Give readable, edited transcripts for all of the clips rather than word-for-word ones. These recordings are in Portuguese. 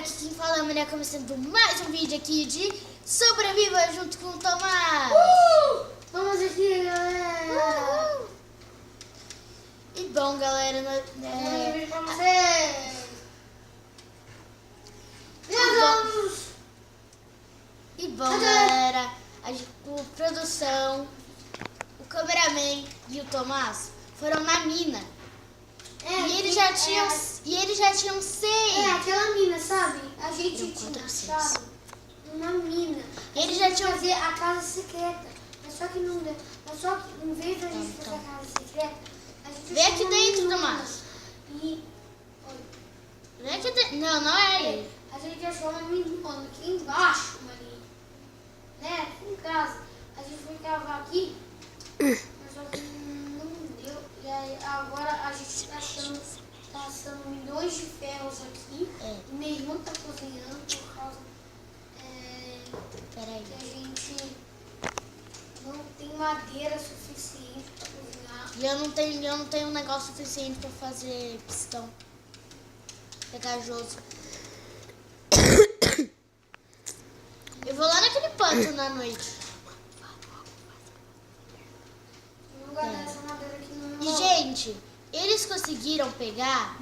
Aqui quem fala é a Maria, começando mais um vídeo aqui de Sobreviva junto com o Tomás. Vamos aqui, galera. E bom, galera, galera, o produção, o cameraman e o Tomás foram na mina. E eles já tinham 6. É, aquela mina, sabe? A gente Eu conto tinha, pra vocês. sabe? Uma mina. Eles já tinham fazer a casa secreta. Mas só que não deu. Mas só que em vez da gente fazer a casa secreta, a gente Vem achou aqui uma dentro, menina. Tomás. E... Vem aqui dentro. Não, não é ele. A gente achou uma menina aqui embaixo, Maria. Né? Aqui em casa. A gente foi cavar aqui. Mas só que não deu. E aí agora a gente tá achando milhões de ferros aqui. E meu irmão tá cozinhando por causa Peraí. que a gente não tem madeira suficiente pra cozinhar. E eu não tenho um negócio suficiente pra fazer pistão pegajoso. Eu vou lá naquele pântano à noite. Vamos guardar essa madeira aqui no E, gente, eles conseguiram pegar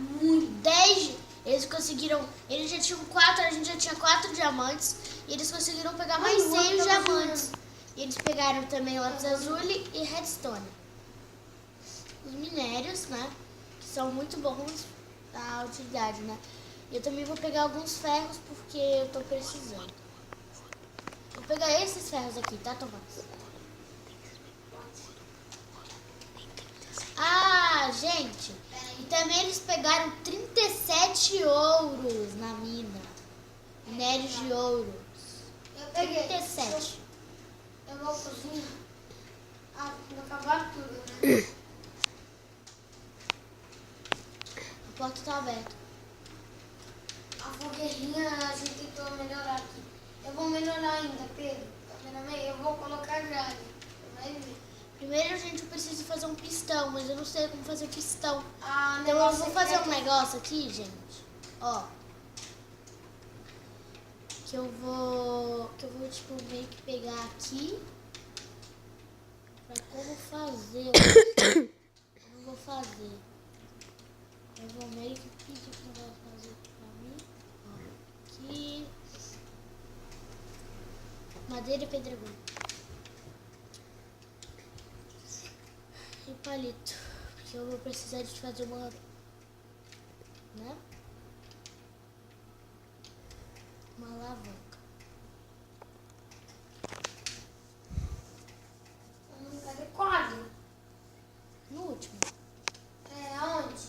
10. Eles já tinham 4, a gente já tinha 4 diamantes. E eles conseguiram pegar mais 6 diamantes. E eles pegaram também lápis azul e redstone. Os minérios, né? Que são muito bons da utilidade, né? E eu também vou pegar alguns ferros porque eu tô precisando. Vou pegar esses ferros aqui, tá, Tomás? Ah, gente. E também eles pegaram 37 ouros na mina. Minérios de ouro. Eu peguei. 37. Eu vou cozinhar. Ah, vou acabar tudo, né? A porta tá aberta. A fogueirinha a gente tentou melhorar aqui. Eu vou melhorar ainda, Pedro. Eu vou colocar grade. Vai ver. Primeiro a gente precisa fazer um pistão, mas eu não sei como fazer pistão. Ah, Então eu vou fazer um negócio aqui, gente. Ó. Que eu vou tipo meio que pegar aqui. Pra como fazer. Eu não vou fazer. Eu vou meio que pedir pra ela fazer pra mim. Ó. Aqui. Madeira e pedregulho. E palito. Porque eu vou precisar de fazer uma. Né? Uma alavanca. Cadê quadro? No último. É, aonde?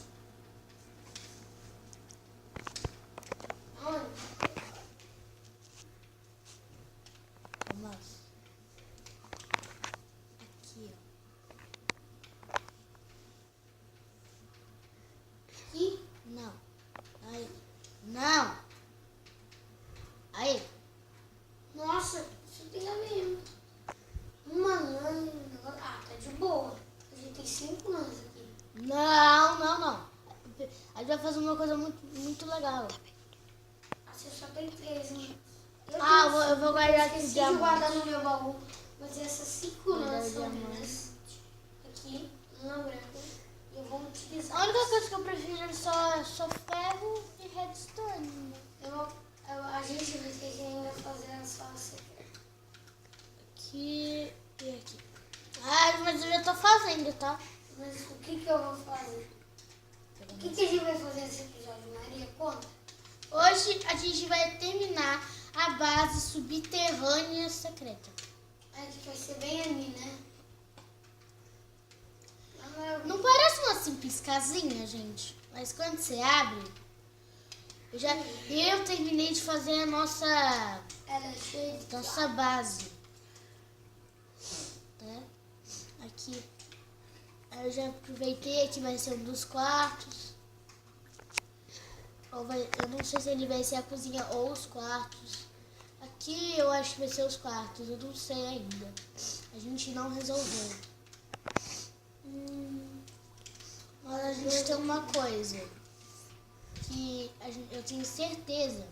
Aonde? Vamos. Aqui, ó. Aqui? Não. Aí. Não. Aí. Nossa, isso tem a mesmo. Uma lã. Ah, tá de boa. A gente tem 5 lãs aqui. Não. A gente vai fazer uma coisa muito legal. Ah, você só tem 3, hein? Eu vou guardar aqui Esqueci de diamante. guardar no meu baú. Mas essas 5 Guardar lãs são diamante. minhas. Aqui, lã branca. E eu vou utilizar. A única coisa que eu preciso é só ferro e redstone. A gente vai ter que ainda fazer a sala secreta. Aqui e aqui. Ah, mas eu já tô fazendo, tá? Mas o que eu vou fazer? O que a gente vai fazer nesse episódio, Maria? Conta. Hoje a gente vai terminar a base subterrânea secreta. A gente vai ser bem ali, né? Não parece uma simples casinha, gente? Mas quando você abre... Eu terminei de fazer a nossa Ela é cheia de base. Né? Aqui. Eu já aproveitei, aqui vai ser um dos quartos. Eu não sei se ele vai ser a cozinha ou os quartos. Aqui eu acho que vai ser os quartos, eu não sei ainda. A gente não resolveu. Mas a gente tem uma coisa que eu tenho certeza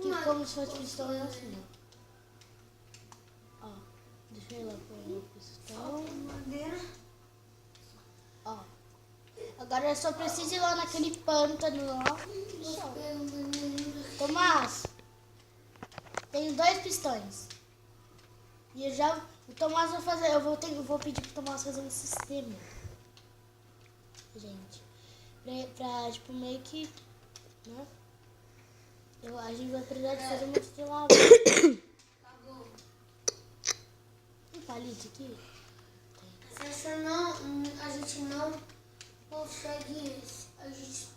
Que como se fosse pistão é assim, ó. Ó, deixa eu ir lá pôr o pistão. Madeira. Ó. Agora eu só preciso ir lá naquele pântano lá. Só. Tomás, tenho 2 pistões. E eu já. O Tomás vai fazer. Eu vou pedir pro Tomás fazer um sistema. Gente. Pra tipo, meio que. Né? A gente vai precisar de fazer uma estilada. Acabou. Um palito aqui. Essa não, a gente não consegue esse. A gente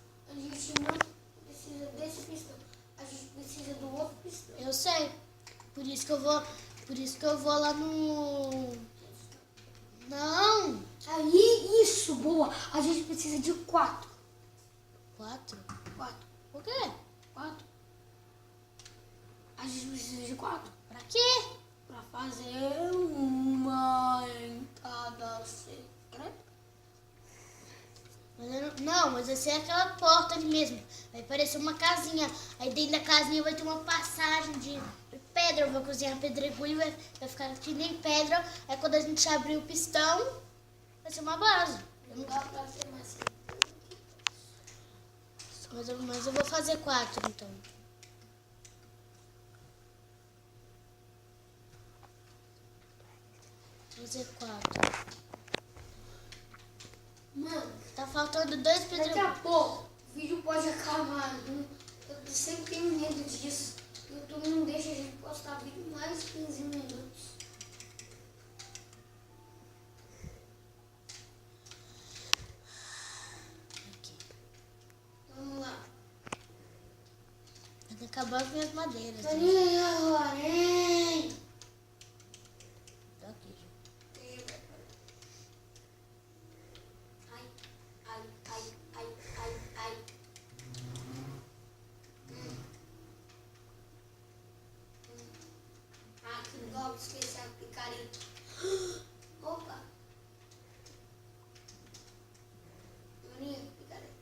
não precisa desse pistão. A gente precisa do outro pistão. Eu sei. Por isso que eu vou lá no. Não! Aí, isso, boa. A gente precisa de 4. 4? 4. Por quê? 4. A gente precisa de 4. Pra quê? Pra fazer uma entrada secreta. Mas vai ser aquela porta ali mesmo. Vai parecer uma casinha. Aí dentro da casinha vai ter uma passagem de pedra. Eu vou cozinhar pedregulho e vai ficar que nem pedra. Aí quando a gente abrir o pistão, vai ser uma base. Não dá pra ser mais. Mas eu vou fazer 4 então. Vou fazer 4. Mano, Tá faltando 2 daqui a pedregulhos. pouco o vídeo pode acabar. Eu sempre tenho medo disso. O YouTube não deixa a gente postar vídeo mais de 15 minutos. Aqui. Vamos lá. Vai acabar as minhas madeiras. Né? Toninho agora, hein? Tá aqui, gente. Ai, ai, ai, ai, ai, ai. Ah, que dó, esqueci a picareta. Opa. Toninho, picareta.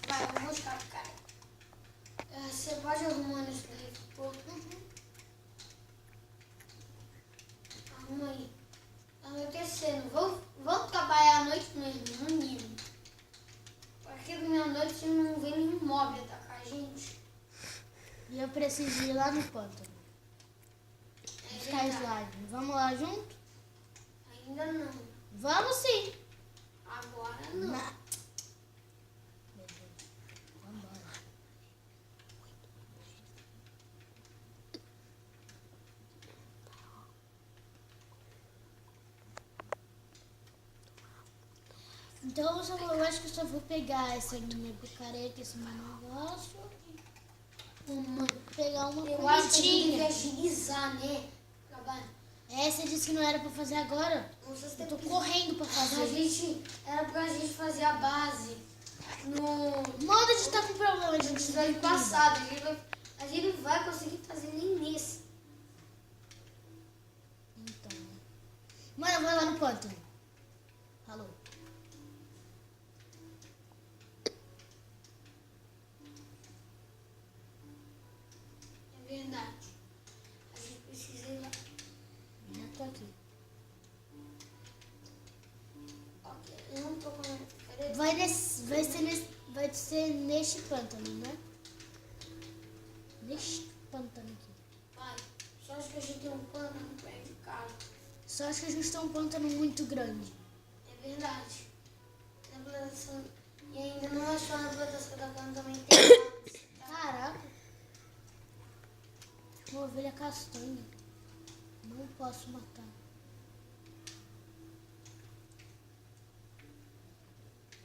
Vai, eu vou buscar, cara. Você pode arrumar isso daí, por favor? Arruma aí. Tá anoitecendo. Vamos trabalhar à noite mesmo, no nível. Porque meia-noite não vem nenhum móvel atacar a gente. E eu preciso ir lá no pântano. É Buscar verdade. slime. Vamos lá junto? Ainda não. Vamos sim. Agora não. Meu Deus. Vamos embora. Então eu acho que eu só vou pegar essa minha picareta, esse meu negócio. Pegar uma Eu acho que a gente comidinha. devia agilizar, né? Trabalho. Você disse que não era pra fazer agora? Eu tô correndo pra fazer. Era pra gente fazer a base no Moda de estar com problema, a gente. episódio passado. A gente não vai conseguir fazer nem nesse. Então, né? Mano, vai lá no pântano. Falou. É verdade. A gente precisa ir lá. Já tô aqui. Ok, eu não tô com a picareta. Vai ser neste pântano, né? Neste pântano aqui. Vai. Só acho que a gente tem um pano perto de casa. Só acho que a gente tem um pântano muito grande. É verdade. Na plantação. E ainda não é só na plantação da cana, também tem aves. Caraca. Uma ovelha castanha. Não posso matar.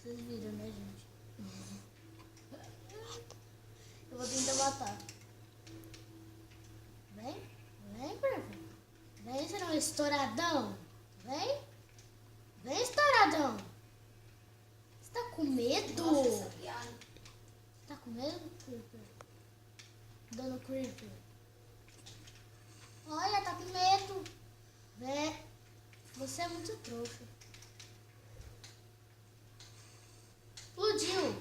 Vocês viram, né, gente? Eu vou tentar matar. Vem, Bravo. Vem, será um estouradão. Vem, estouradão. Você tá com medo? Nossa, essa piada. mesmo, Creeper? Dando Creeper. Olha, tá com medo. Vé, você é muito trouxa. Explodiu.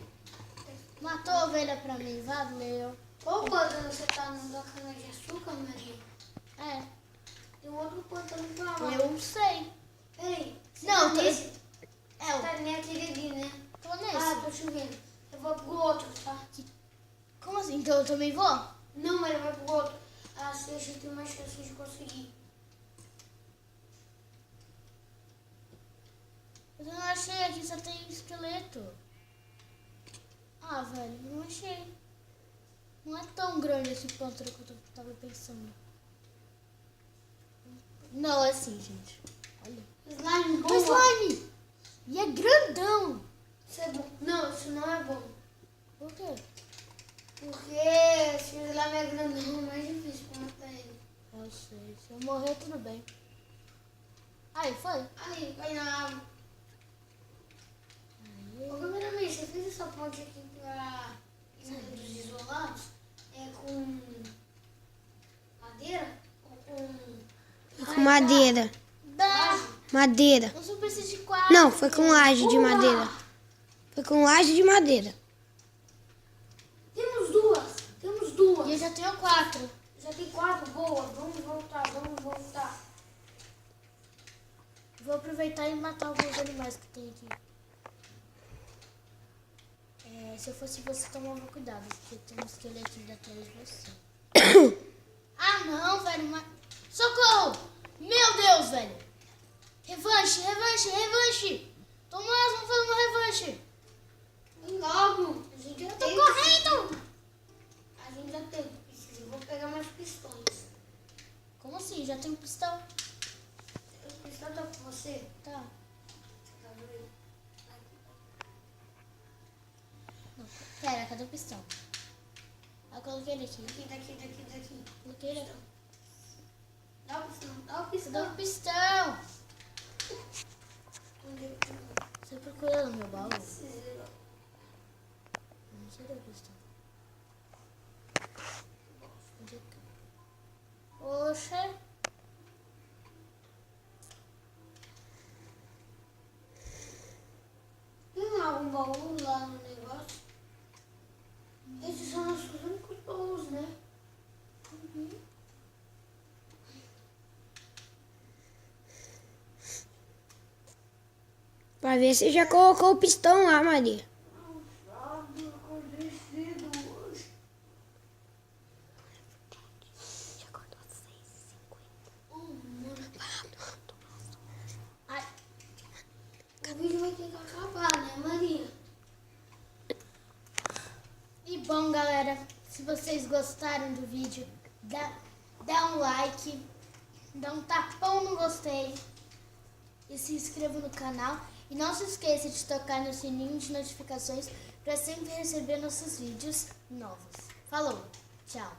Matou a ovelha pra mim, valeu. Qual pântano você tá no da cana de açúcar, Maria? É, Tem outro pântano pra lá. eu sei. Peraí. Você Não, tá tô- nesse? É, Tá naquele ali, né? tô Ah, nesse. tô chovendo. Eu vou pro outro, tá? Como assim? Então eu também vou? Não, mas vai pro outro. Assim a gente tem mais chance de conseguir. Eu não achei, aqui só tem esqueleto. Ah, velho, não achei. Não é tão grande esse pântano que eu tava pensando. Não, é assim, gente. Olha. Slime O boa. slime! E é grandão. Isso é bom. Não, isso não é bom. Por quê? Porque se o slime é grandão, é mais difícil pra matar ele. Eu sei. Se eu morrer, tudo bem. Aí, foi. Aí, cai na água. Ô, cameraman, você fez essa ponte aqui pra Ilha dos Isolados? É com madeira? Ou com... Com madeira. Dá. Madeira. Eu só preciso de 4. Não, foi com laje de madeira. Foi com laje de madeira. Temos duas. Temos E duas. eu já tenho 4. Já tem 4 boas. Vamos voltar, vamos voltar. Vou aproveitar e matar alguns animais que tem aqui. É, se eu fosse você, tomava cuidado, porque tem um esqueletinho atrás de você. Ah, não, velho. Socorro! Meu Deus, velho. Revanche, revanche, revanche. Tomás, vamos fazer uma revanche. Vem logo. A gente já Eu tô tem. correndo. A gente já tem. Precisa. Eu vou pegar mais pistões. Como assim? Já tem um pistão? O pistão tá com você? Tá. Tá vendo? Não, pera, cadê o pistão? Eu coloquei ele aqui. Daqui. Coloquei ele aqui. Dá o pistão, dá o Cadê pistão. o pistão? Você procurou no meu baú? Eu não sei do pistão. Onde é que... Poxa. Tem algum baú lá no negócio? Esses são nossos únicos baús, né? Pra ver se já colocou o pistão lá, Maria. Acordei cedo hoje. Já acordou às 6h50. Ai, O vídeo vai ter que acabar, né, Maria? e bom, galera, se vocês gostaram do vídeo, dá um like, dá um tapão no gostei e se inscreva no canal. E não se esqueça de tocar no sininho de notificações para sempre receber nossos vídeos novos. Falou, tchau!